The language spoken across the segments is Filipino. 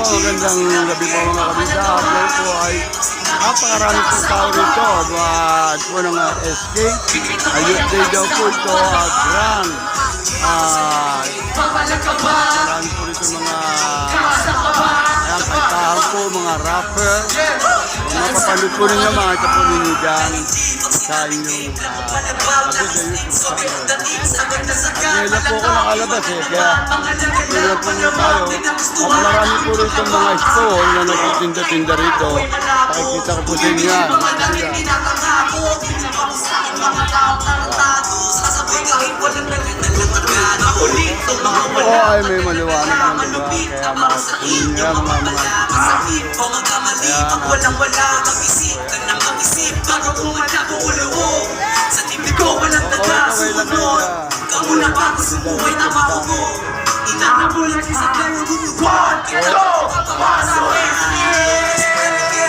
magandang gabi po mga kabisa. Ngayon po ay napakarami pong tao rito. At po ng SK. Ayun day daw po ito at Grand. Marami po rito mga kantahan po, mga rapper. Kung mapapanood po ninyo mga ito po ninyo dyan sa inyong ngayon na po ako nakalabas kaya ngayon po nyo tayo. Marami po rito mga store na nagtitinda-tinda rito. Pakikita ko po sa inyo yan. Oo ay may maliwanag na lugar. Kaya makasunin nyo yan mga Kamuna bago sa buhay na mahugo. Inanabulan sa tayo guguguan. Ito!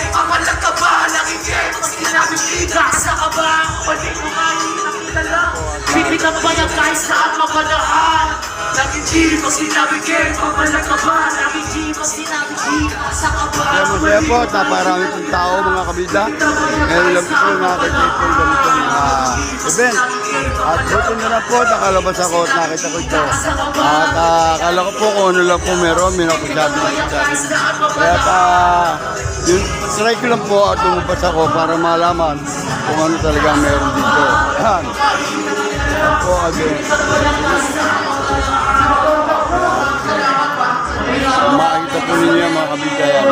Papalag ka ba? Nakikita pag sinabibigla sa kaba. Pwede mo nga yung nakita lang. Bibigyan ba yan kahit saan mapalaan? Nakikita pag sinabigay. Papalag ka ba? Nakikita pag sinabigla sa kaba. Kaya masaya po at naparami pong tao mga kabida. Ngayon lang po nakakita po ganitong event. At buti na lang po nakalabas ako at nakita ko ito. At akala ko po kung ano lang po meron, may nakusabi na sa akin. Kaya yung try ko lang po at lumabas ako para malaman kung ano talagang meron dito. Yan. Yan po again. Makikita po ninyo mga kabida yan.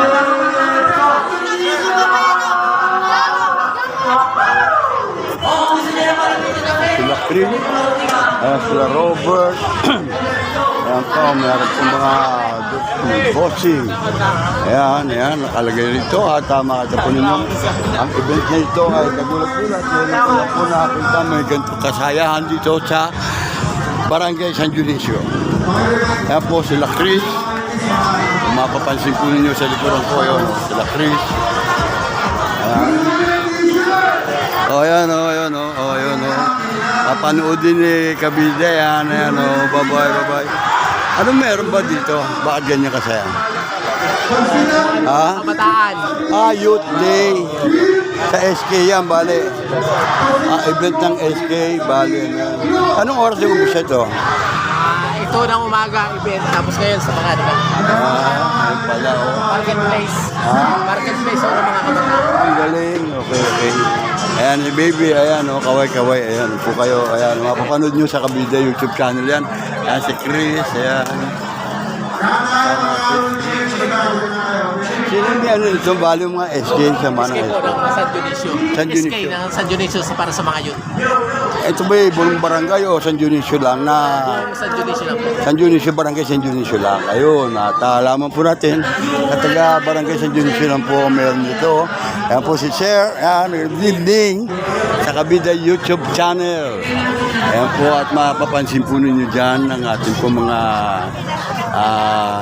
Sila Chris, sila Robert, ayan po, meron po mga bossing. Ayan, nakalagay rito at makita po ninyo ang event na ito ay kagulat-gulat. Ngayon po nakakita may ganitong kasayahan dito sa Barangay San Dionisio. Ayan po sila Chris, kung mapapansin po ninyo sa likuran ko yun, sila Chris. Ayan. Ayan. Papanoodin ni Kabida yan. Ayan bye-bye. Ano meron ba dito? Bakit ganyan kasaya? Ha? Kabataan. Youth Day. Sa SK yan, bale. Event ng SK, bale. Anong oras yung umpisa ito? Ito ng umaga event, tapos ngayon sa mga diba? Ayun pala, Marketplace. Marketplace o mga kabataan. Ang galing. Okay. Ayan, si baby, ayan, kaway-kaway, ayan, po kayo, ayan, mapapanood nyo sa Kabida YouTube channel yan. Ayan, si Chris, ayan. Sino niya, ito, bali yung mga SK sa mga SK po ng San Dionisio. San Dionisio. SK ng San Dionisio para sa mga youth. Ito ba buong barangay o San Dionisio lang na? Yung San Dionisio lang po. San Dionisio, barangay San Dionisio lang. Ayun, at alaman po natin na taga barangay San Dionisio lang po meron dito. Ayan po si Sir, ayan, good evening sa Kabida YouTube channel. Ayan po at mapapansin po ninyo dyan ang ating po mga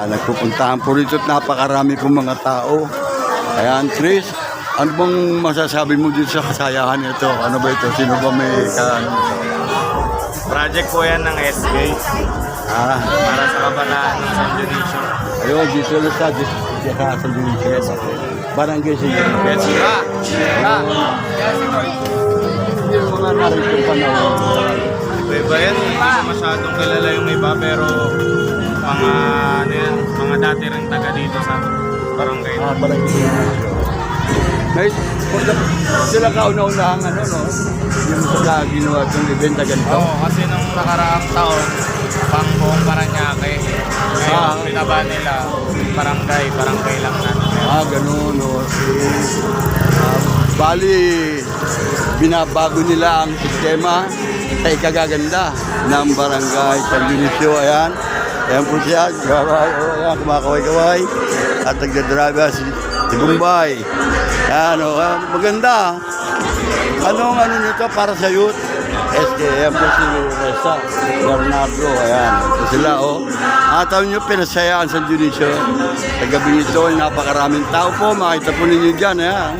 nagpupuntahan po rito at napakarami po mga tao. Ayan, Chris, ano bang masasabi mo dito sa kasayahan nito? Ano ba ito? Sino ba may Project po yan ng SK para sa kabataan ng San Dionisio. Ayun, dito lang sa San Dionisio. Barangay San Dionisio. Hindi yung mga narito panahon. Iba yan, hindi ko masyadong kilala yung iba pero mga dati rin taga dito sa barangay. Barangay San Dionisio. May sila kauna-unahang yung sa ginawa itong event na ganito. Oo, kasi nung nakaraang taon, pang buong Paranaque. Ngayon, pinaba nila barangay lang na. Ganun. Bali, binabago nila ang sistema sa ikagaganda ng barangay San Dionisio. Ayan po siya. Ayan, kumakaway-kaway. At nagdadrive si Bombay. Ayan, maganda. Anong nito para sa youth? SK, ayan po si Reza, Bernardo, ayan. Ito sila, Tawag nyo, pinasayaan San Dionisio. Sa gabi nito, napakaraming tao po. Makita po ninyo dyan, ayan.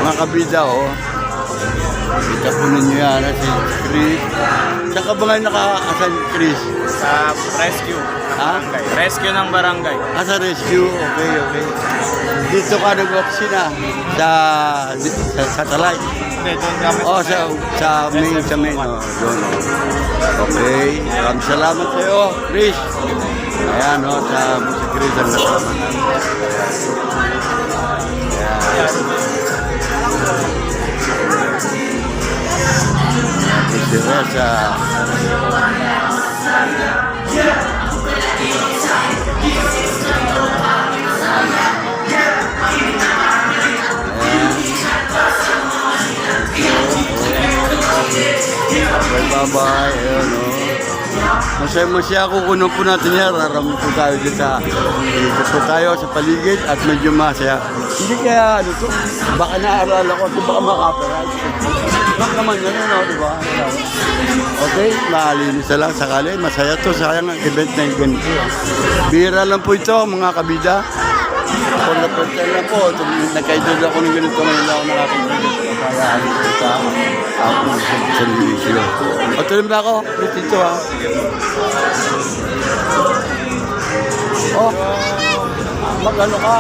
Mga kabida, Kita po ninyo yan, si Chris. Saan ka ba ngayon naka-asan, Chris? Sa rescue. Ha? Rescue ng barangay. Sa rescue, okay, okay. Dito ka nag-opisina sa satellite. Hindi, doon kami. Oh, sa main, oh, doon. Oh. Okay, maraming salamat sa iyo, Chris. Ayan, oh, sa si Chris ang kasama namin. Ayan. Si Reza. Bye-bye. Ayan, oh. Masaya-masaya ako kuno po natin yan. Raramon po tayo dito po tayo sa paligid at medyo masaya. Hindi kaya ano to, baka naaalala ko ito, baka makaparay. Bak naman yun, ano, di ba? Okay, malinis na lang sakali. Masaya to, sayang ang event na yung ganito. Bira lang po ito, mga kabida. Ako na person lang po, nagkaidod ako ng ganito ngayon ako nakakabida. Kaya ano po sa sa Luisio. O tulim na ako, dito ha. Oh, mag-ano ka?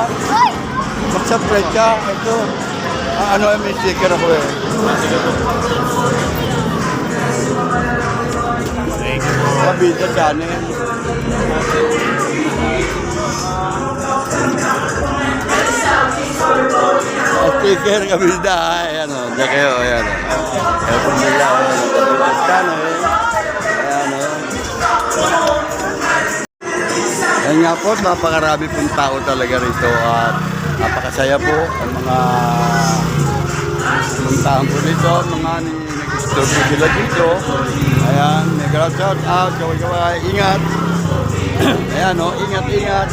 Mag-subscribe ka. Ito. Ano, may sticker ako eh. Kabida channel. Sticker kabida. Ayan o. Diyan kayo. Ayan o. Ayan po nila. Kabida channel. Ayan o. Ayan nga po. Napakarami pong tao talaga rito. At napakasaya po ang mga puntahan po dito. Mga nag-store po sila dito. Ayan. Nag-shout out. Kaway-kaway. Ingat. Ayan o. Ingat-ingat.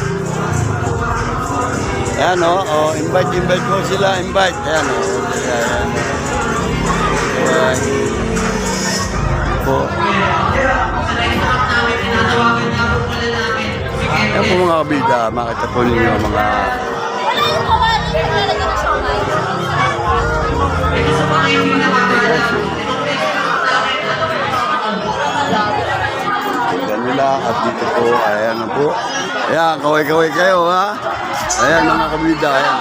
Ayan o, invite ko sila, invite. Ayan o. Ayan. Ayan. Po. Ayan po mga kabida, makita po ninyo mga... Ayan nila at dito po, ayan na po. Ayan, kaway-kaway kayo ha. Ayan mga kabida, ayan.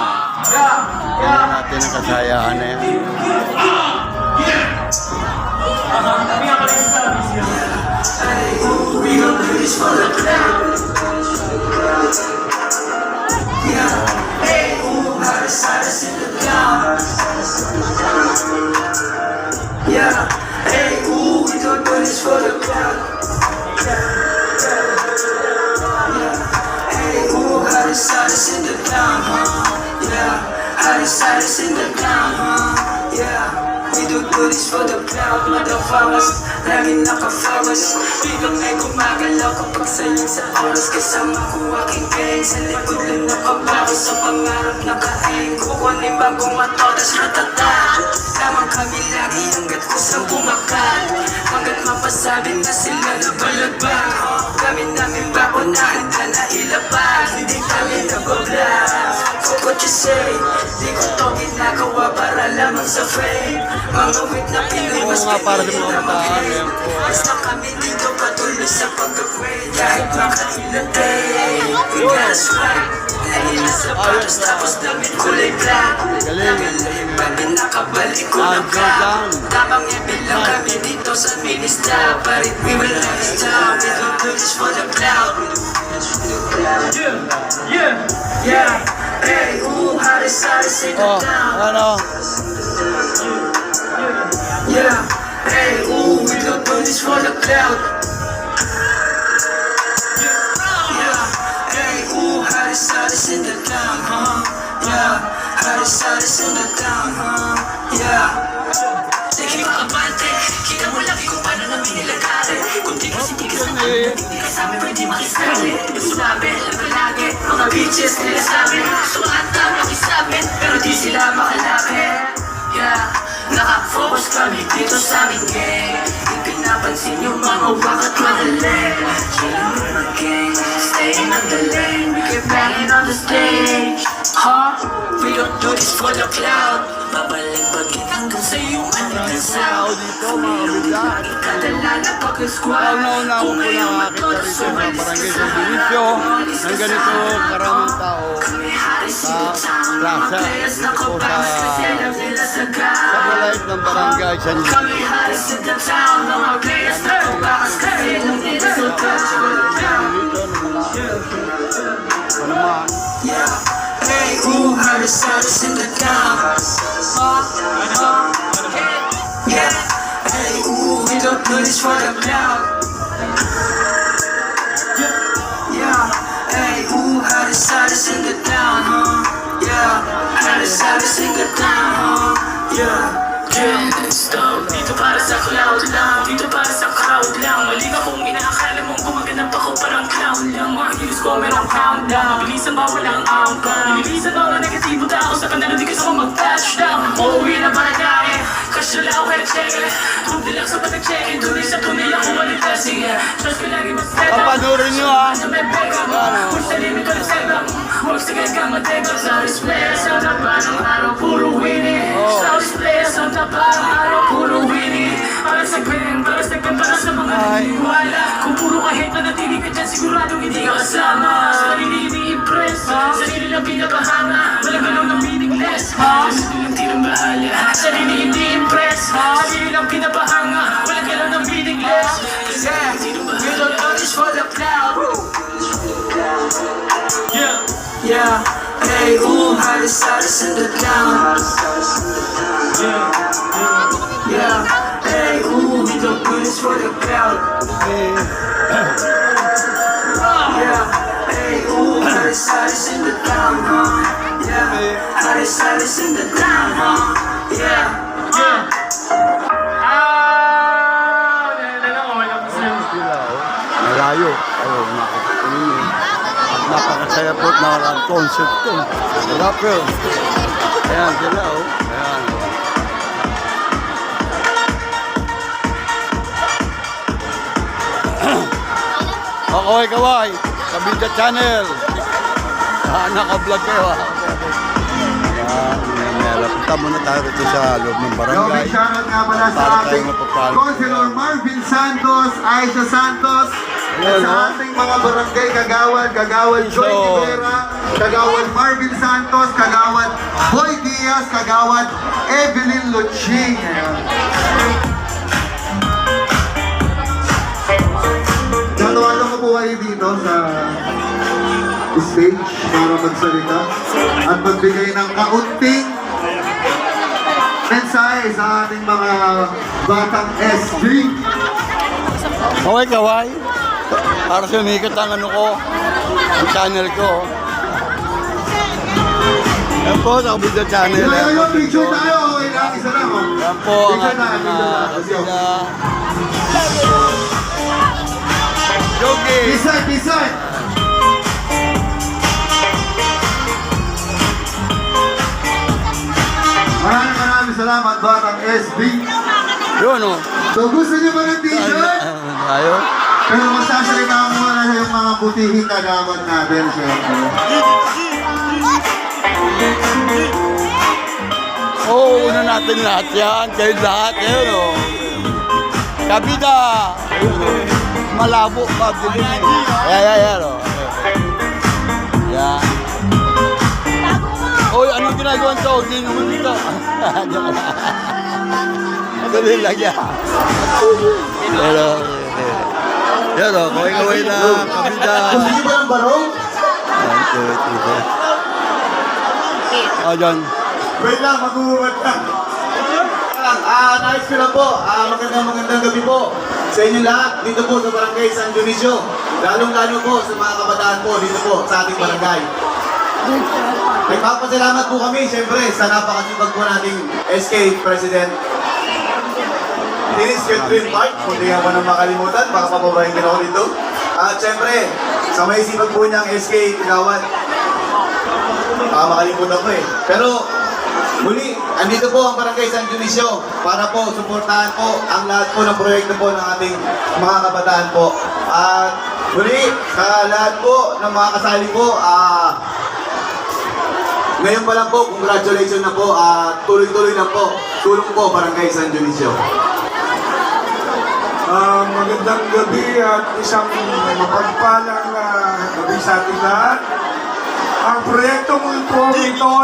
Ayan natin ang kasayaan na yan. Yeah, hey, ooh, we don't do this for the crowd. Hey, ooh, hottest, hottest in the town, huh? Yeah, hottest, hottest in the town, huh? Yeah, we don't do this for the crowd, motherfuckers. Lagi naka-focus. Biglang may gumagalaw kapag sayang sa oras. Kasama ko aking gang. Sa likod lang nakabago sa pangarap naka-aim. Kukunin bagong matodas, ratata. Lamang kami lagi hanggat kusang bumakat. Hanggat mapasabi na sila na balagban. Kami namin bako na handa na ilapag. Hindi kami nabablag. Fuck what you say. Di ko to ginagawa para lamang sa fame. Mga wit na Pinoy mas pinili na mag-hate. Basta kami dito patuloy sa pag-upgrade. Kahit makailatay. We gotta swag. Lagi na sapatos tapos damit kulay black. Galing pag nakabalik ko ng crowd. Tamang ibilang kami dito sa minista. But we will never stop. We don't do this for the cloud. Yeah. Hey, ooh, hottest, hottest in the town. Ano? Yeah, hey, ooh, we don't do this for the cloud. Yeah, hey, ooh, hottest, hottest in the town, huh? Yeah, hottest, hottest in the town, huh? Yeah. Sige mga kabante, kita mo lagi kung paano namin nilagari. Kung di kasi di ka sa namin, hindi ka sa amin, pwede makisali. Sinabi, alam ka lagi, mga bitches nila sa amin. Sumata, makisabit, pero di sila makalapit. Yeah, naka-focus kami dito sa aming gang. Ipinapansin yung mga wakat magaling. Chilling with my gang, staying on the lane. We keep banging on the stage. Huh? We don't do this for the cloud. Babalik-bagit hanggang sa iyong Tao sound. dito, mga kabila. Kadala na pag-squad. Una-una ko po nakakita rito sa barangay San Dionisio ng ganito karaming tao sa plaza o sa balay ng barangay San Dionisio. Kami halos in the town. Mga players na kumakas kasi nandito sa touch. Ano naman? Hey, who heard us in the town? Yeah. Hey, ooh, we don't do this for the cloud. Yeah. Hey, who heard us in the town, huh? Yeah. Heard us in the town, huh? Yeah. Stop. Dito para sa cloud lang. Dito para sa crowd lang. Mali ka kung inaakala mong gumaganap ako parang clown lang. Mga news ko merong countdown. Mabilisan ba walang outbound? Mabilisan ba walang negatibo tao sa panalo di gusto ko mag-touchdown. Uuwi na barangay. Cash na lang ako kaya check. Huwag lang sa pag-check. Tunay sa tunay ako maligtasing. Trust ko lagi mas-step up. Papanurin nyo ha. Sa may pega mo. Kung sa limit ko nag-step. Huwag sige ka matega. Sa display. Sa taba ng araw puro winning. Sa display. Sa taba ng araw puro winning. Para sa pen. Para sa pen. Para sa mga naniniwala. Kung puro ka hate na natili ka dyan siguradong hindi ka kasama. Sarili ini-impress. Sarili lang pinapahanga. Walang galaw ng meaningless. Sarili lang tirang bahala. Sarili ini-impress. Sarili lang pinapahanga. Walang galaw ng meaningless. Yeah, we don't do this for the cloud. Yeah, hey, ooh, hide us in the town. Yeah, hey, ooh, we don't do this for the crowd. Yeah, hey, ooh, hide us in the town, huh? Yeah, hide us in the town, huh? Yeah, yeah. Malayo. Ayun, nakakatuloy. At napakasaya po na walang concert ko. Wala po. Ayan sila oh. Ayan. Kaway-kaway. Kabida Channel. Naka-vlog kayo ah. Ayan. Punta muna tayo rito sa loob ng barangay. Yung shoutout nga pala sa Para ating tayong mapapalo. Councilor Marvin Santos, Aisha Santos, at Ayan, sa no? ating mga barangay Kagawad, Kagawad Joy So, Rivera, Kagawad Marvin Santos, Kagawad Boy Diaz, Kagawad Evelyn Luching. Ayan. Natawagan ko po kayo dito sa stage para magsalita at magbigay ng kaunting mensahe sa ating mga batang SG. Kaway-kaway. Para sumikat ang ano ko. Ang channel ko. Yan po, sa Kabida Channel. Tayo, picture tayo. Okay lang, isa lang. Oh. Yan po ang Picture na, ating picture na. Let's go. Kabida. Yogi! Pisay, pisay. Maraming salamat, batang SB. Yun o. So gusto niyo ba ng t-shirt? Tayo. Pero magsasalita muna sa yung mga butihing kagawad natin, syempre. Oo, una natin lahat yan. Kayo lahat. Ayun o. Kabida! Malabo pa. Yan o. Yan. Oy, anong ginagawa nito? Hindi naman dito. Madali lang yan. Pero, yan o, kaway-kaway na kabida. Gusto niyo ba ng barong? Yan, ito. O, dyan. Wait lang, mag-uwat lang. Nice ko lang po. Magandang gabi po sa inyo lahat dito po sa Barangay San Dionisio. Lalong-lalo po sa mga kabataan po dito po sa ating barangay. Nagpapasalamat po kami, siyempre, sa napakasipag po nating SK President Dennis Catherine Park. Kung di nga pa nang makalimutan, baka papabahin din ako dito. At siyempre, sa may sipag po niyang SK Kagawad, baka makalimutan ko eh. Pero, muli, andito po ang Barangay San Dionisio para po suportahan po ang lahat po ng proyekto po ng ating mga kabataan po. At muli, sa lahat po ng mga kasali po, Ngayon pa lang po, congratulations na po. Tuloy-tuloy lang po. Tulong po, Barangay San Dionisio. Magandang gabi at isang mapagpalang gabi sa ating lahat. Ang proyektong ito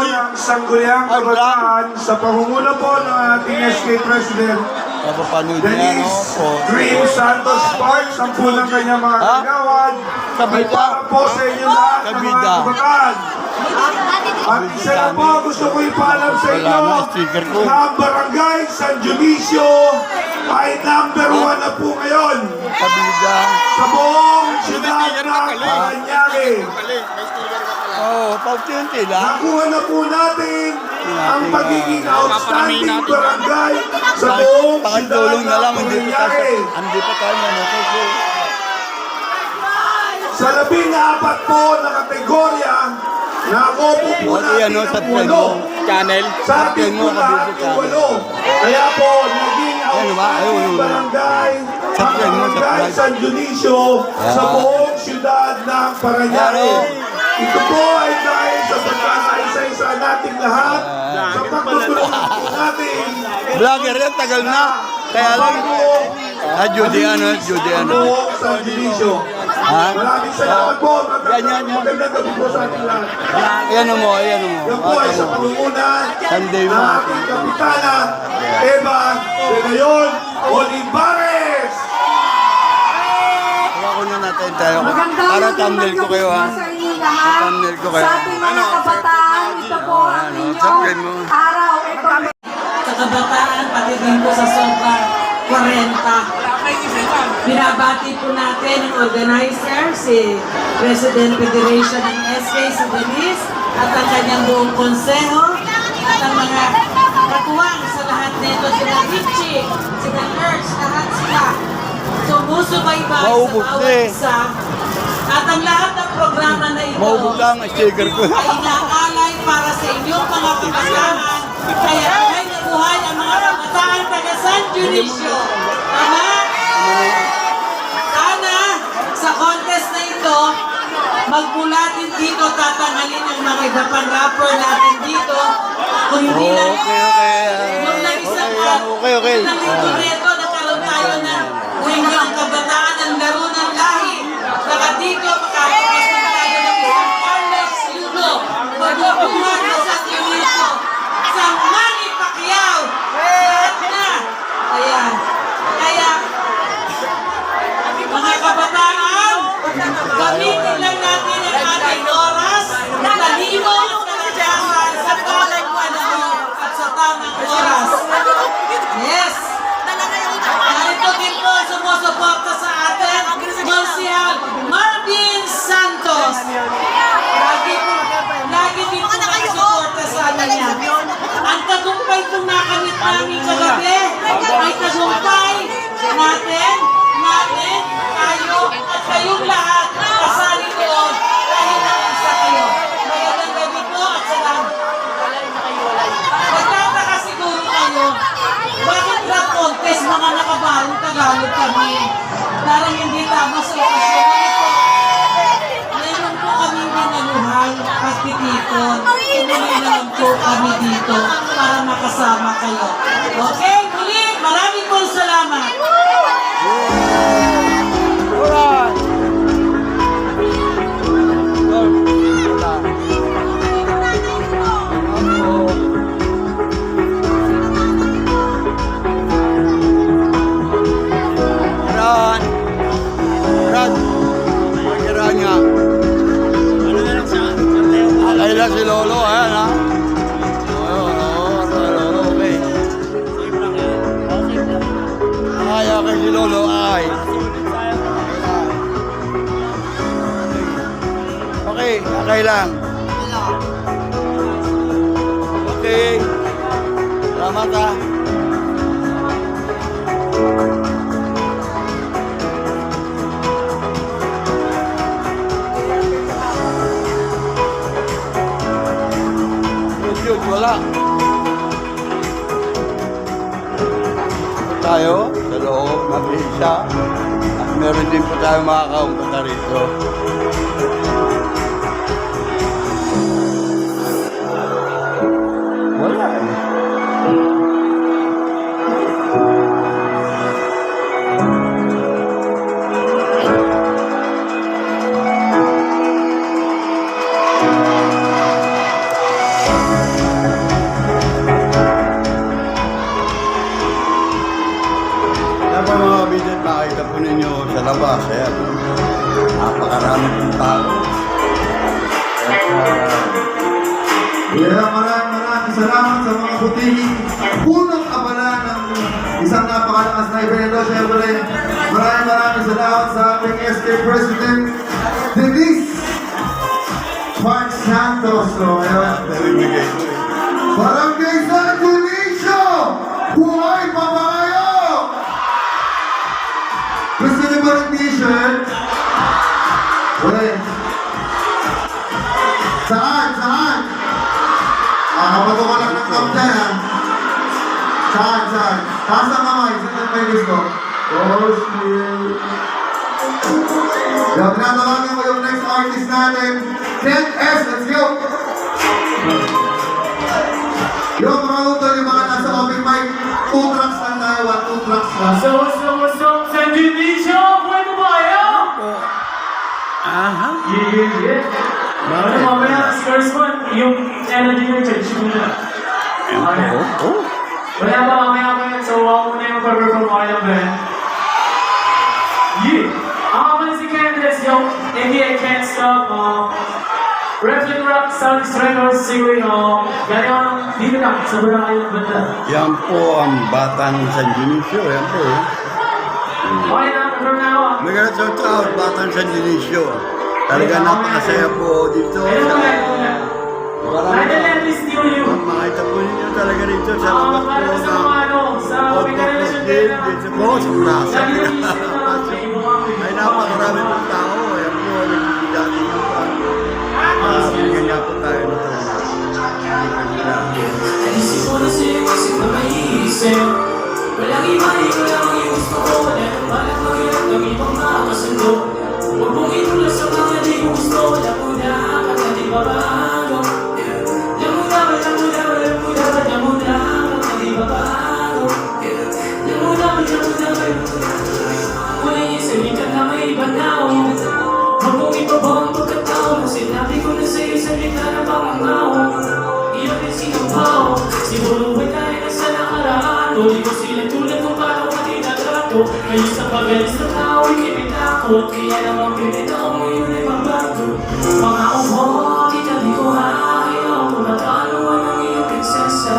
ng Sangguniang Kabataan sa pangunguna po ng ating SK President Napapanood niya, no? Denise Po. Green Santos Park, ang po ng kanyang mga Ha? kagawad, ay Kabida. para po sa inyo lahat ng mga Kabida. kabataan. At isa na po, gusto ko ipaalam sa Wala inyo na, sticker ko. na ang Barangay San Dionisio ay number 1 na po ngayon Kabida. sa buong siyudad ng Paranaque. Oo, paunti-unti lang. Nakuha na po natin ang pagiging outstanding barangay sa buong siyudad Pakitulong na lang, ng hindi pa tayo nanakay. Sa 14 po na kategorya, nakopo po Ano natin yan, no? ang Subscribe 8. mo. Channel. Sa ating Subscribe mo, po lahat Kabisyo yung Channel. 8. Kaya po, naging Ano ba? Ayun, outstanding ayun. barangay ang Subscribe mo, Barangay subscribe. San Dionisio sa buong siyudad ng Paranaque. Ito po ay dahil sa pagkakaisa-isa nating lahat sa pagtutulungan po natin. Vlogger yan, tagal na. Kaya lang. Judy ano, Judy ano. Buong San Dionisio. Ha? Maraming salamat po. Yan. Magandang gabi po sa ating lahat. Ayan mo, ayan mo. Yan po ay sa pangunguna Sunday ng mo. ating kapitana, Eva de Leon Olivares. Hawa ko na natin tayo. Magandang Para magandang thumbnail ko kayo ha. sa inyo lahat. Thumbnail ko kayo. Sa ating mga kabataan, ito po ang Ano, inyong subscribe mo. araw. Ito sa kabataan, pati din po sa Sobra 40. Binabati po natin ang organizer, si President Federation ng SK, si Denise, at ang kanyang buong konseho, at ang mga katuwang sa lahat nito, sila Richie, sila Nurse, lahat sila. Sumusubaybay sa Maubos bawat eh. isa. At ang lahat ng programa na ito, Maubos lang ang sticker ko. ay inaalay para sa inyong mga kabataan. Kaya buhay na buhay ang mga kabataan taga San Dionisio. Tama? Sana sa contest na ito, magmula din dito tatanghalin ang mga iba pang rapper natin dito. Kung hindi lang yung lang isang Okay. ng Litoreto, nagkaroon tayo na wing ng kabataan ang laro ng lahi. Saka dito, makakapas na tayo ng isang Carlos Yulo. Magbubuhat na sa Dionisio. Sa Manny Pacquiao. Lahat na. Ayan. Kaya, mga kabataan, gamitin lang natin ang ating oras, talino ang kalagayan sa tamang panahon at sa tamang oras. Yes! Narito din po sumusuporta sa atin, Monsignor Marvin Santos. Lagi din po nakasuporta sa amin yan. Ang tagumpay pong nakamit namin kagabi ay tagumpay natin, tayo, at kayong lahat kasali doon dahil naman sa kayo. Magandang gabi po at salamat. Magtataka siguro kayo, bakit rap contest mga nakabarong Tagalog kami? Parang hindi tama sa okasyon. Meron po kami ginaluhan at pitipon. Tumuloy naman po kami dito para makasama kayo. Okay, muli, maraming po salamat. Alright. Ran. Magkira niya. Kailan si Lolo, ayan ha. Lolo, okay. Okay, si Lolo, ay. Okay lang. Okay. Salamat ha. Yun, wala. Tayo sa loob ng isa. At meron din po tayo mga kaumpunta rito. makikita po ninyo sa labas. Ayan. Napakarami pong tao. Kaya maraming salamat sa mga puting punong abala ng isang napakalakas na evento. Siyempre, maraming salamat sa ating SK President, Denise Juan Santos. So, ayun. Narimigay ko eh. Barangay San Dionisio! Buhay pabayo! Gusto niyo ba ng t-shirt? Wala. Saan? Saan? Kapato ko lang ng cup dyan, ha? Saan? Saan? Taas ang kamay. Saan ang may gusto? Oh, shit. Yo, tinatawagan ko yung next artist natin. 10S, let's go! Yo, mga utol, yung mga nasa open mic, 2 tracks lang tayo, 2 tracks lang. What's up, San Dionisio? Buhay mo ba yan? Aha. Yeah. Ano mamaya, first one, yung energy na charge mo na. Oh. Wala ba mamaya, so ako muna yung perform ko lang ba? Yeah! Ako pala si Candace, yung Hindi I Can't Stop, Reflect Rock, Sound Records, Sigway, gano'n ako dito lang, sa Boracay yung banda. Yan po ang bata ng San Dionisio. Yan po. Okay na, perform na ako. Magalat sa tao, bata ng San Dionisio. Talaga napakasaya po dito. Ayun muna. Maraming Let me steal you. makita po ninyo talaga rito sa labas Para po sa mga ano, sa pagkarelasyon din na. dito po sa plaza. Lagi na isip na may iba kami. Ay napakarami pong tao. Ayan po, nagsisidati ng ganyan po tayo nito. Isip ko na sa'yo, isip na maiisip. Walang iba, ikaw lang ang yung gusto ko. Wala nang balak mag-irap ng ibang makakasundo. Huwag mong itulad sa mga di ko gusto. Wala mo na, baka di babago. Wala mo na, baka di babago. Wala yung salitan na may banaw. Huwag mong ibabaw ang pagkatao. Sinabi ko na sa'yo, salita na pakangaw. Iyon ay sinampaw. Siguro ba'y tayo na sa nakaraan. Tuloy ko sila tulad kung paano ka tinatrato. Ngayon sa pagalis na tao, ikinitakot. Kaya naman pinita ko ngayon ay magbago. Pangako mo, titabi ko hahayaw. Pumataan naman ang iyong prinsesa.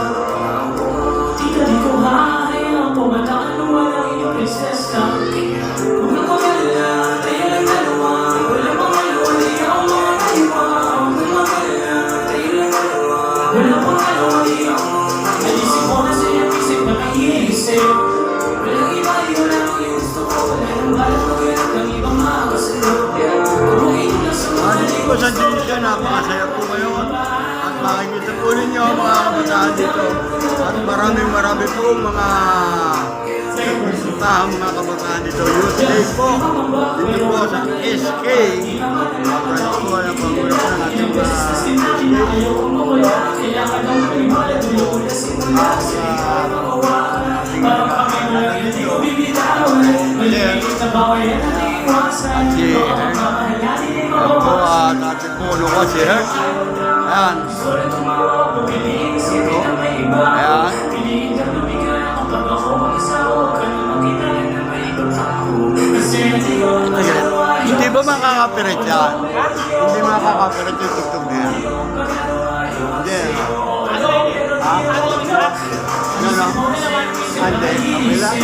Tita di ko hahayaw. Pumataan naman ang iyong prinsesa. Huwag na magalala, tayo lang dalawa. Walang pangalawa, di ako mga kaiwa. Huwag na magalala, tayo lang dalawa. Walang pangalawa, di ako naisip ko na sa'yo, isip na maiisip. Walang iba, ikaw lang ang iyong gusto ko. Wala nang balak mag-irap ng ibang makakasundo. Huwag mong inulas sa mga Hindi po San Dionisio, napakasaya po ngayon. At makikita po ninyo ang mga kabataan dito. At marami po mga puntahan mga kabataan dito. Youth Day po. Dito po sa SK. Maraming po ang pangulat ng ating Yan po ang ating puno kasi. Ayan. Ayan. Hindi ba makakapirit yan? Hindi makakapirit yung tugtog na yan. Hindi. Ha? Ano no? Hindi. Okay lang.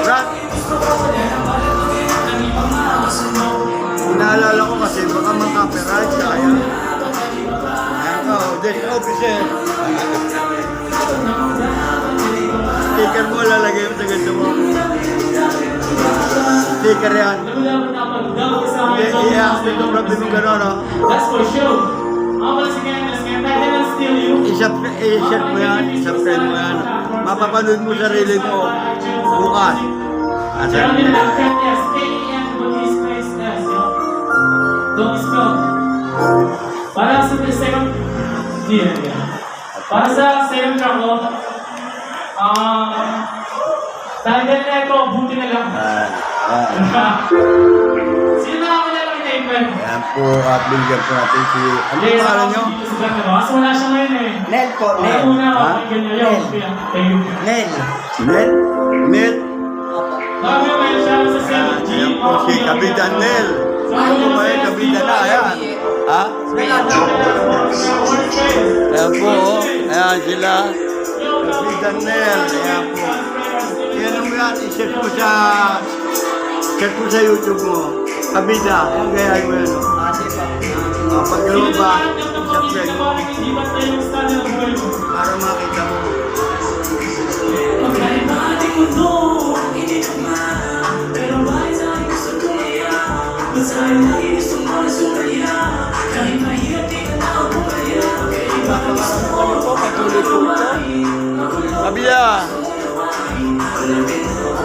Brad? Naalala ko kasi baka makapiright siya. Ayan. Ayan ka. Desk officer. Sticker mo lalagay mo sa ganito mo. Sticker yan. Hindi, i-active yung problem mo gano'n, no? That's for sure. Ako pala si Candace, kaya tayo na steal you. I-share mo yan, i-subscribe mo yan. Mapapanood mo sarili mo bukas. Asa? Meron din ang Candace, K-E-N, Batis, Space, S, yo. Don't spell. Para sa second, para sa second track ko, title na ito, buti na lang. Sino nakakilala kay Nathan? Yan po at bigyan po natin si... Ano yung pangalan nyo? Kasi wala siya ngayon eh. Nel po, Ako Nel. muna ako, Ha? kay ganyan. Yo, thank you. Nel. Nel? Nel? Marami po si Kabida Nel. Ano po ba yung Kabida na? Ayan. Ha? Ayan po. Ayan sila. Kabida Nel. Ayan po. Yan mo yan. I-search mo sa... Search mo sa YouTube mo. Kabida. Ang gaya mo yan. Pag-galaw ba? Sa friend mo. Para makita mo. Kabida.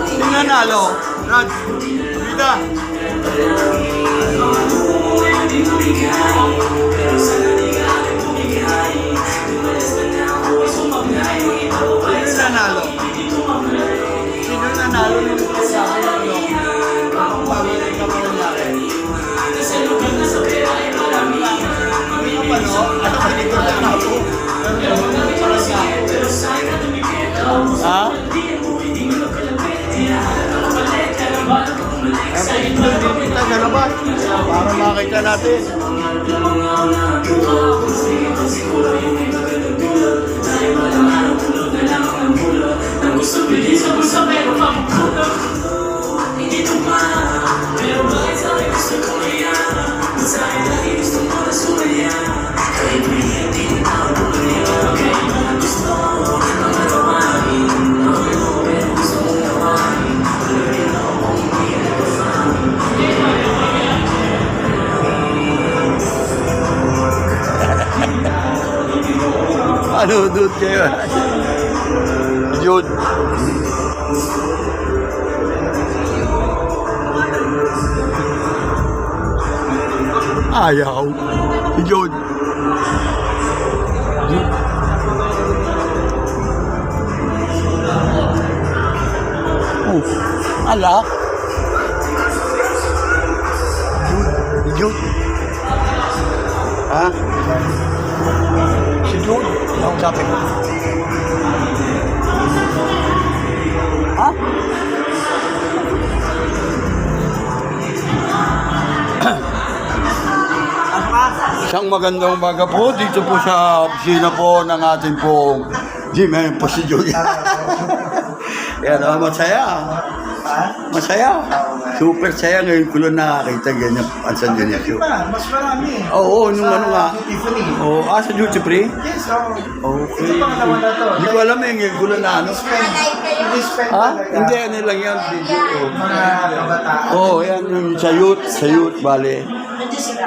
Sino nanalo? Rad. Kabida. Sino nanalo? Sino nanalo nung ha? Sa labas para makita natin. Ano doon kayo? Yun. Ayaw. Yun. Oh, alak. Yun. Ha? Si Jude. Ang sabi ko. Ha? Isang magandang umaga po dito po sa opisina po ng ating pong Jim. Ayan po si Jude. Yan, masaya. Masaya. Super saya ngayon ko lang nakakita ganyan ang San Dionisio. Mas marami. Oo, nung ano nga. Tiffany. Oo, sa duty free? Yes, oo. Okay. Ito pang naman na to. Hindi ko alam eh, ngayon ko lang na ano. Respect Ha? talaga. Hindi, ano lang yan, video. Mga kabataan. Oo, yan yung sa youth, bale.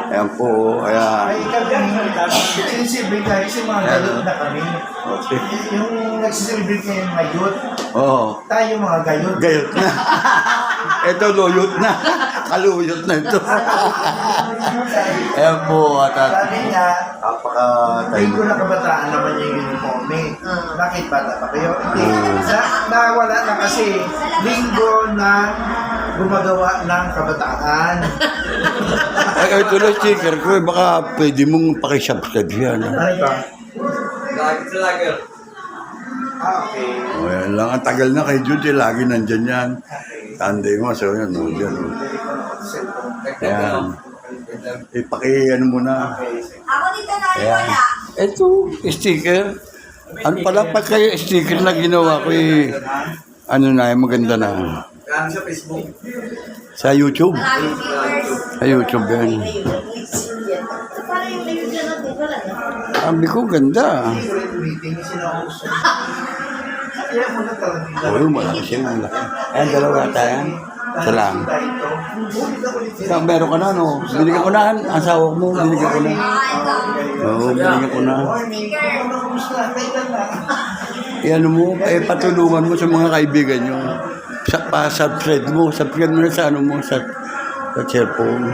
Ayan po, ayan. Ay, kami, sinisibig guys, yung mga gayot na kami. Okay. Yung nagsisibig kayo yung mga youth, Oo, tayo mga gayot. gayot na. Ito, luyot na. Kaluyot na ito. Ayan po, Sabi niya, napaka-tayo. linggo na kabataan naman yung uniform eh. Bakit bata pa kayo? Hindi. Nawala na kasi linggo na gumagawa ng kabataan. Ay, ito na sticker ko eh. Baka pwede mong pakisubscribe yan. Ano ba? Okay. O, yan lang. Ang tagal na kay Judy. Lagi nandyan yan. Sunday mo. So, yan. O, dyan. O. Ayan. Ano muna. Ako dito na Ayan. Ito, sticker. Ano pala pa kayo sticker na ginawa ko eh. Ano na, maganda na. Sa Facebook. Sa YouTube. Maraming viewers. Sa YouTube yan. Parang yung may video natin, wala na. Sabi ko, ganda. Meeting sinausap. Kaya mo na talaga. Oo, malaki siya. Malaki. Ayan, dalawa tayo. Salam. Meron ka na, no? Binigyan ko na. Ang asawa mo, binigyan ko na. Oo, binigyan ko na. Ano mo, patulungan mo sa mga kaibigan nyo. Subscribe mo na sa ano mo, sa cellphone.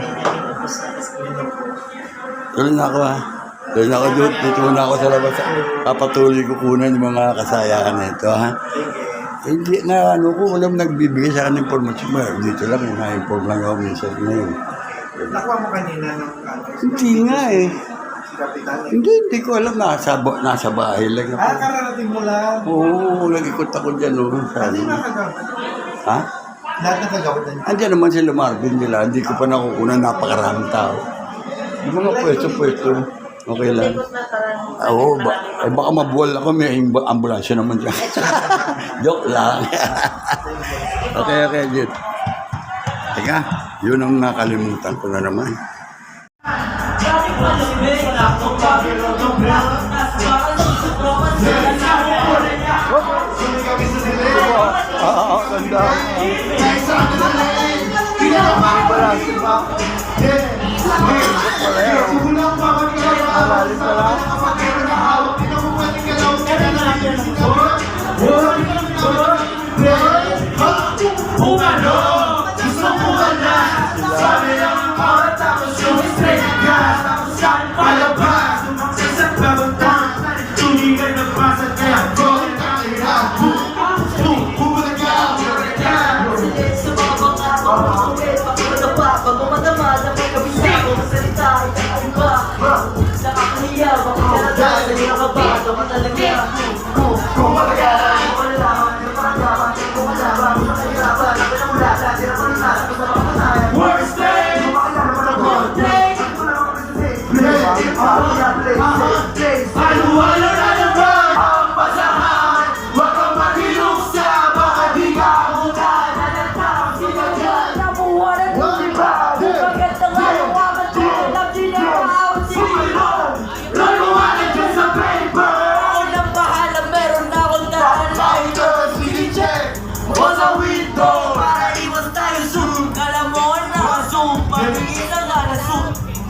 Tuloy na ako ha. Tuloy na ako doon. Dito na ako sa labas. Papatuloy ko kunan yung mga kasayaan nito ha. Hindi na ano ko, walang nagbibigay sa akin ng informasyon. Dito lang, na-inform lang ako minsan ngayon. Nakuha mo kanina ng Hindi nga eh. si Kapitan. Hindi ko alam. Nasa bahay lang ako. Kararating mo lang. Oo, nag-ikot ako dyan. Oh, Hindi sabi. nakagawa. Ha? Lahat ng kagawad na Andiyan naman sila Marvin nila, hindi ko pa nakukunan, napakaraming tao. Yung mga pwesto, okay lang. Oo, baka mabuwal ako, may ambulansya naman dyan. Joke lang. Okay, Jit. Teka, yun ang nakalimutan ko na naman. Oo, ganda.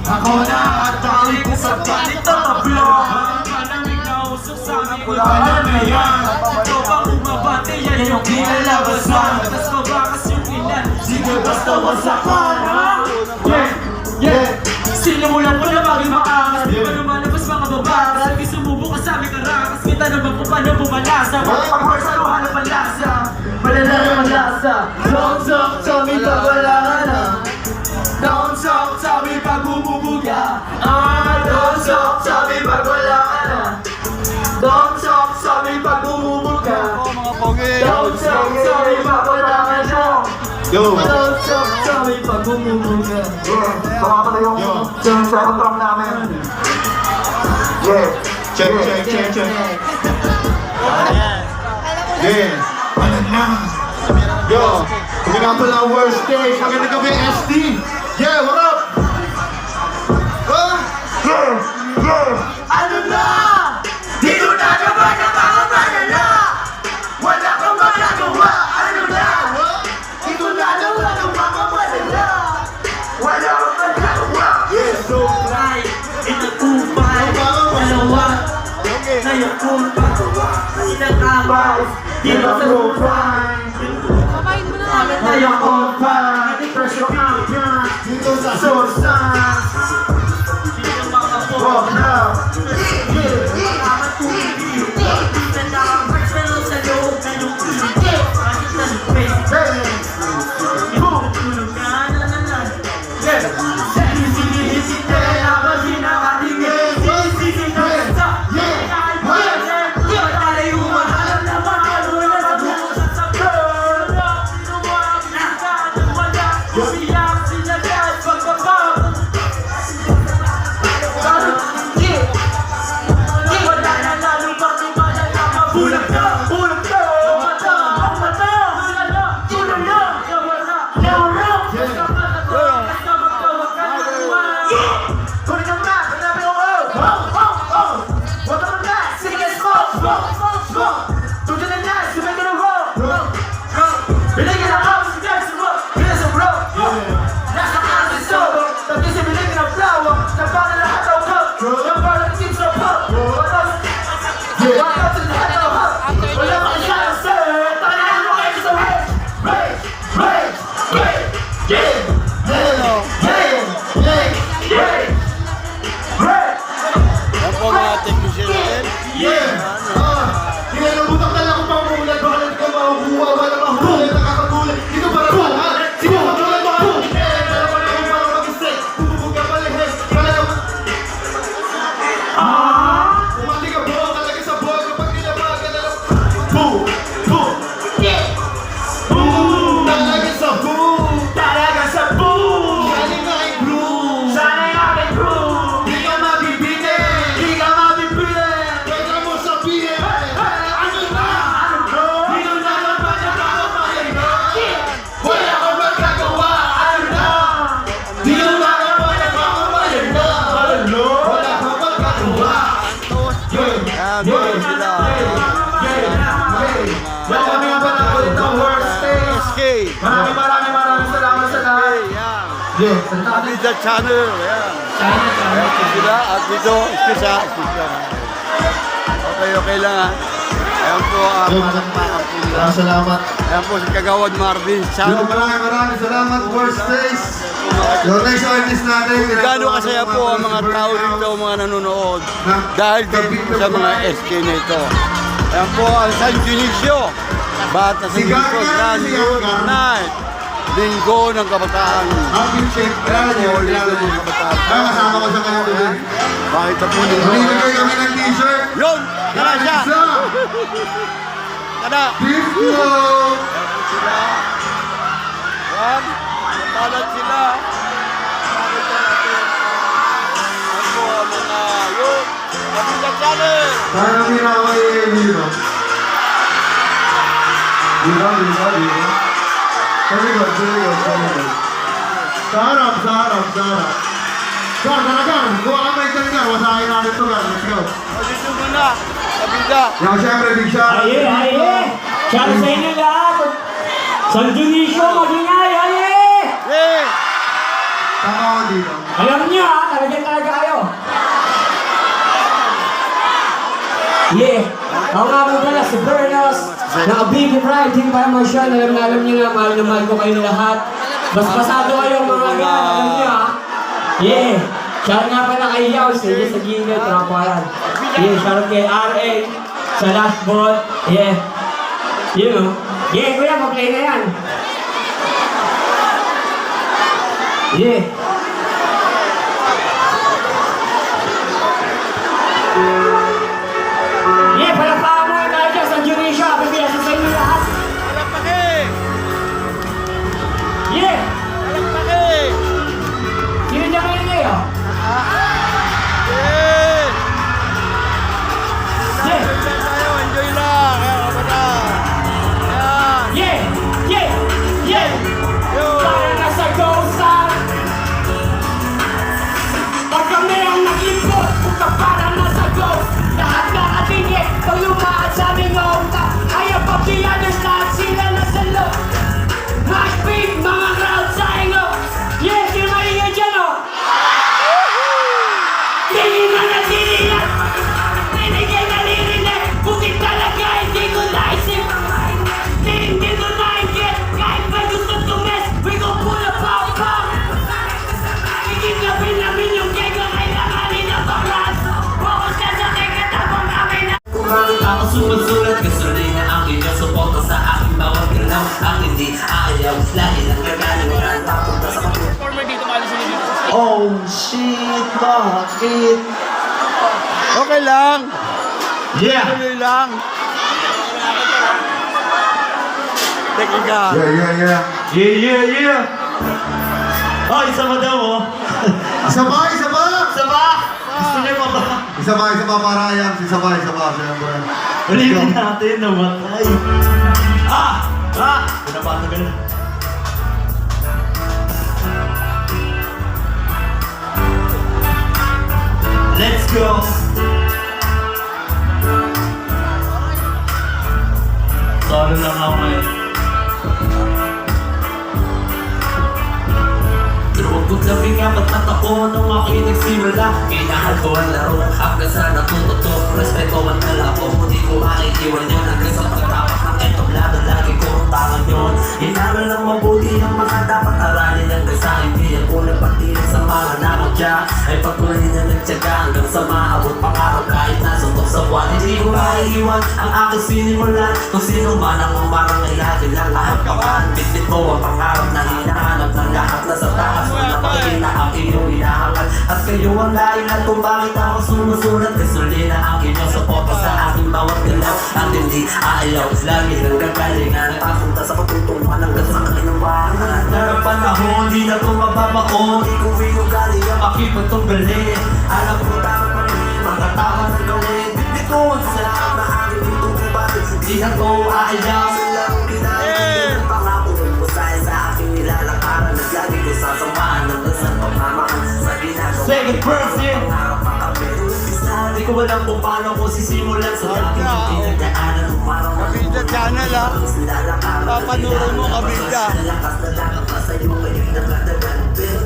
Ako na at dami ko sa ganito tablo. Malamig na usok sa aming kulahan na yan. Ito bang umabate yan yung kinalabasan. Tas mabakas yung ilan, sige basta wasakan. Yeah. Sinimulan ko na bagay makangas. Di ba lumalabas mga babakas? Sige sumubo ka sa aming karakas. Kita naman kung paano bumalasa. Bakit pag-horse ano hanap ang lasa? Malala ang lasa. Don't talk to me pag wala ka na. Don't talk to me pag bumubuga. Don't talk to me pag wala ka na. Don't talk to me pag bumubuga. Don't talk to me pag wala ka na. Don't talk to me pag bumubuga. Baka pala yung second drum namin. Yeah. Check. Yeah. Ano na? Yo, hindi nga pala ang worst day. Maganda kami SD. Yeah, what up? Ano na? Dito na naman ang mga malala. Wala kang magagawa. Ano na? Dito na naman ang mga malala. Wala kang magagawa. So right, inagupay. Dalawa, na yung kumpa. Inagabay, dito sa lupay. Na yung kumpa. Pressure counter. Dito sa source. Oh, no. Yeah! Yes. Kabida Channel. Ayan. Ayan po sila. At dito, isa. Okay lang ha. Ayan po ang palakpakan po nila. Salamat. Ayan po si Kagawad Marvin Yo, Channel. maraming salamat, Worst Days. Yung next artist natin. Gano'n kasaya po ang mga tao dito, mga nanonood. Dahil dito sa mga SK na ito. Ayan po ang San Dionisio. Bata sa Dionisio, Grand Good Night. Linggo ng Kabataan. Happy check. Linggo ng Kabataan. Kasama ko sa kanya today. Bakit na po nila? Mamimigay kami ng t-shirt. Yun! Tara siya! Isa. Tara! Disco. Sila. Yan. Napalat sila. Nakita natin. Yan po ang mga yun. Kabila Channel. Sana minaway hero. Hero. Sabi ko. Sa harap. Gar. Kuha ka may gar. Wasahin natin ito, gar. Let's go. O, dito muna. Kabila. Yung siyempre, big shout. Shout sa inyo lahat! San Dionisio, magingay! Yeah! Tama ako dito. Alam niyo talaga kayo! Ako nga po pala si Bernos, naka-Big Pride, Team Paramasyal, alam niyo nga, mahal na mahal ko kayo lahat. Basado kayong mga gan, alam niyo shout nga pala kay Yaw, sa Gino, tropa yan. Shout kay RA, sa Last Ball, kuya, mag-play na yan. Palakpakan mo tayo dyan sa Indonesia. Pagbilasan sa inyo lahat. Palakpaki! Yeah! Palakpaki! Sino dyan ngayon kayo? Yeah! Yeah! Enjoy tayo, enjoy lang. Kaya kabataan. Yan. Yeah! Yo! Para na sa ghost-an. Pag kami ang nag-import, puta para na sa ghost. Lahat na katingin, pag lumaan sa aming utak. Ayaw pa pianos, lahat sila na sa loob. Mag-beat, mga crowd sa inyo. Yeah, sino maingay dyan, Tingin na natinilat. Tinigay na nirinig. Bukit talaga, hindi ko naisip. Hindi ko nainggit. Kahit ba gusto tumis, we gon' pull a pop-pop. Igigapin namin yung gig na kailanganin na baklas. Focus ka sa tingkatapang namin na. Bakit ako sumusulat? Gasolina ang inyong suporta sa aking bawat galaw. Ang hindi ayaw, lagi lang gagalingan. Papunta sa Former dito, maalis sila dito. Oh shit, bakit? Okay lang. Yeah. Tuloy lang. Teknika. Yeah. Oh, isa pa daw Isa pa. Isa pa? Gusto niyo pa ba? Isa pa para ayan. Isa pa, siyempre. Ulitin natin, namatay. Pinapatagal na. Let's go! Solo lang ako ngayon. Durugod na bingamat at ako nung aking nagsimula. Kinahal ko ang laro hanggang sa natututo. Respeto ang kalapo, hindi ko makikiwan yun. Hanggang sa pagtapak ng entablado, lagi ko ang tangan yun. Inaral lang mabuti ang mga dapat aralin. Hanggang sa hindi ako nagpatinig sa mga namadya. Ay patuloy na nagtyaga hanggang sa maabot pangarap. Kahit nasuntok sa buwan, hindi ko maiiwan ang aking sinimulan. Kung sino man ang umarang ay lagi lang kahapakan. Bitbit ko ang pangarap na hinahanap ng lahat na sa taas. Wala makikita ang iyong inahangal. At kayo ang dahilan kung bakit ako sumusulat. Gasolina ang inyong suporta sa aking bawat galaw. At hindi ayaw, lagi lang gagalingan. Nakapunta sa patutungan hanggang sa kinawangan. Narang panahon, di na ito mababaon. Di ko inugali ang aking pagtugali. Alam ko dapat pa rin, mga tama na gawin. Bitbit ko ang sarap na aking pitutubad. Di na ko ayaw. Silang kinahangin ng pangako ko sa aking nilalakaran. Lagi ko sasamahan ng dasal pagmamahal sa ginagawa. Second person! Hindi ko alam kung paano ko sisimulan sa aking pinagdaanan. Kabida Channel ha. Papanurin mo Kabida. Lakas na lang ang sa'yo, ngayon nakadagan. Pero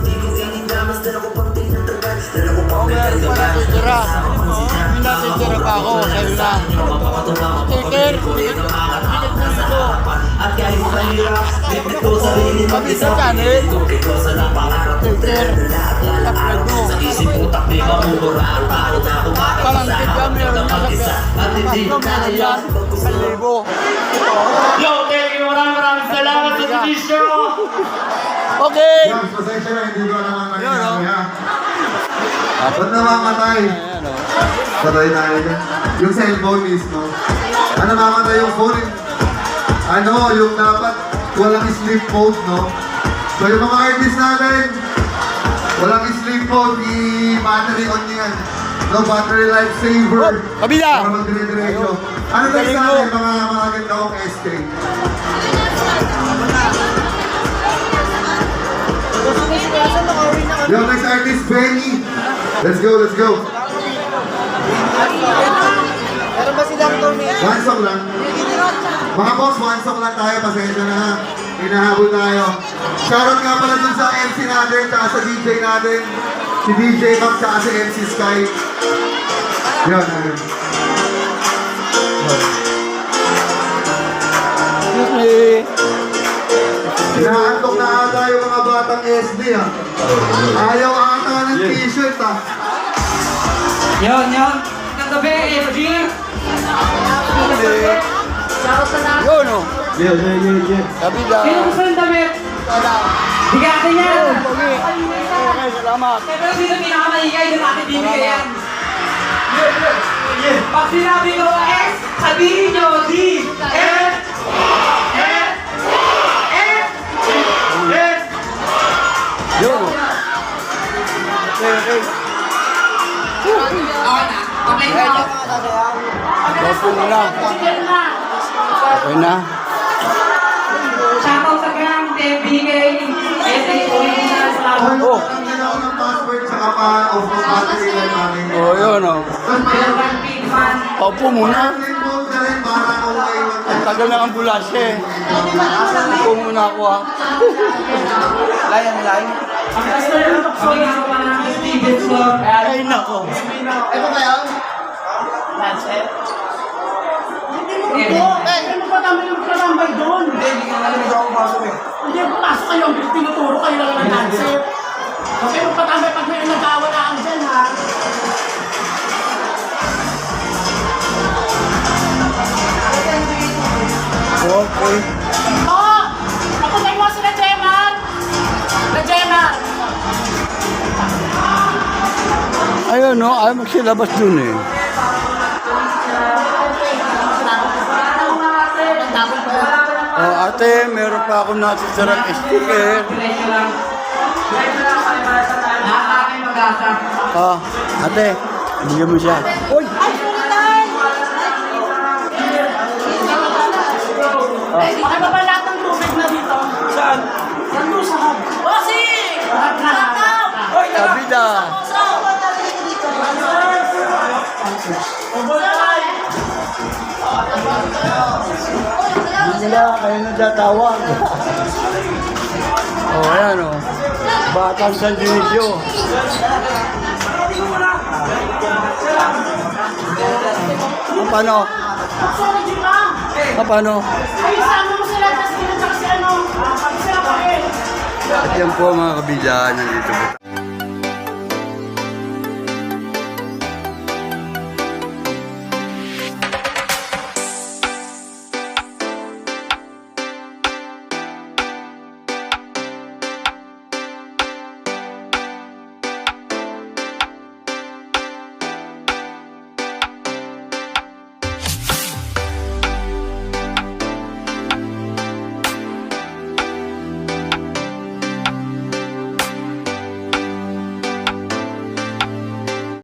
ako, sa'yo na. Sticker! Kami sa channel. Sticker! Subscribe mo. Palangkit ka, meron na sa Paslo, meron yan. 1,000. Yo, thank you. Maraming salamat sa suggestion. Okay! Yes, pasensya na, hindi ko naman Yun, oh. ha. Ba't namamatay? Ayan, o. Patay tayo dyan. Yung cellphone mismo. Ano namamatay yung phone? Ano, yung dapat walang sleep mode, no? So yung mga artist natin, walang sleep mode, i-battery on yan. No, battery life saver. Kabila! Para magdire-diretso. Ano tayo Galing sa mo. atin, mga ganda kong SK? Yo, next artist, Benny. Let's go, let's go. One song lang. Mga boss, one song lang tayo. Pasensya na ha. Hinahabol tayo. Shoutout nga pala dun sa MC natin, tsaka sa DJ natin. Si DJ Mac, tsaka si MC Sky. Yun, ayun. Excuse me. Hinahantok na ata yung mga batang SD ha. Ayaw ata ng t-shirt ha. Yun. Magandang gabi, FG. Yun, o. Kabila. Sino gusto ng damit? Bigyan niya. Okay, salamat. Pero sino pinakamaingay doon natin bibigay yan? Pag sinabi ko S, sabihin nyo D, F, F, F, F. Yun, o. Okay. Okay na. Okay na. Okay na. Shoutout sa Grand BK, SA Original Salamat. Oh. Ang ginawa ng password tsaka pa-off ng battery life namin. Oh, yun, o. Meron big fan. Paupo muna. Sleep mode na rin para maiwan Ang tagal ng ambulansya eh. Paupo muna ako, ha. Line. Ang customer ng Tokso, ginagawa ng Steven Flor. Ay, nako. Ano pa namin yung kalambay doon? Hindi, pasok kayo. Tinuturo kayo lang ng handset. Okay, magpatambay pag may nagkawalaan dyan, ha? Okay. Oh! Kapagay mo sila, Jemar! Na Jemar! Ayun, no? Ayaw magsilabas dun eh. Oh, ate, meron pa akong nasisirang sticker. Diretso lang. Lahat aking mag-asa. Ah, ate, bigyan mo siya. Uy! Pakibaba lahat ng tubig na dito. Saan? Nandun sa hub. Bossy! Lahat na. Kabida! Hindi nila kayo nagtatawag. Oh, ayan, oh. Batang San Dionisio. Paano? Sorry, Jima! Paano? Ay, sama mo sila. Tapos pinatsak si ano. Pag sila pa eh. At yan po mga kabidaan nandito po.